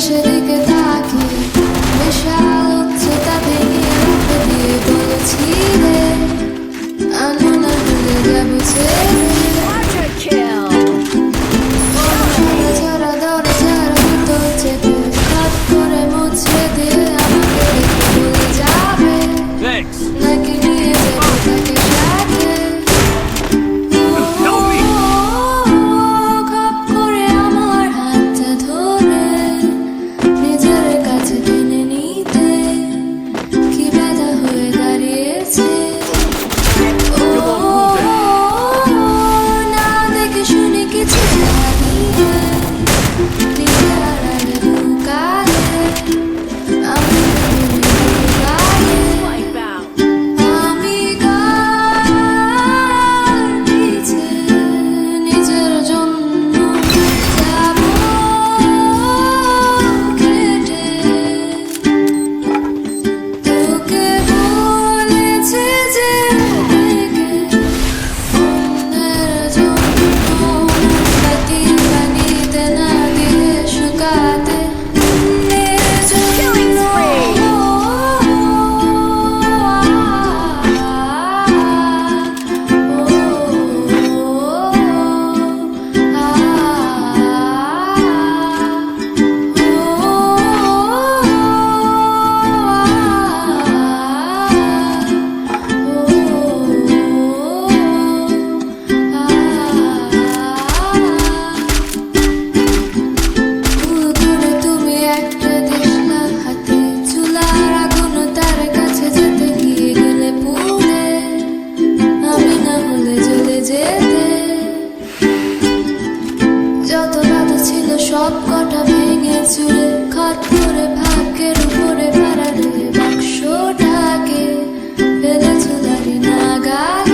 সেদিকে তাকিয়ে বিশাল উচ্চতা ভেঙে রাখতে দিয়ে বলেছিলে আমি না ভুলে যাবো ছেড়ে ঝরা দরজার ভিতর চেপে খট করে মুছে দিয়ে আমাকে রেখে বলে যাবে নাকি নিয়ে যাবে তাকে সাথে খপ করে আমার হাতটা ধরে নিজের কাছে টেনে নিতে কি বাধা হয়ে দাঁড়িয়েছে না দেখে শুনে কিছু জানি নিজের আড়ালে লুকালে আমি আমি কার নিচে নিজের জন্য যাব কেটে তোকে বলেছে যে অন্যের জন্য বাতি পানিতে না দিয়ে শুকাতে অন্যের জন্য তুমি একটা দেশলা হাতে চুলার আগুন তার কাছে যেতে গিয়ে গেলে পুড়ে আমি না হলে জ্বলে যেতে যত বাধা ছিল সব কটা ভেঙে চুরে খট করে ভাগ্যের উপরে ভাড়া দিয়ে বাক্সটাকে ফেলে চুলারি নাগালে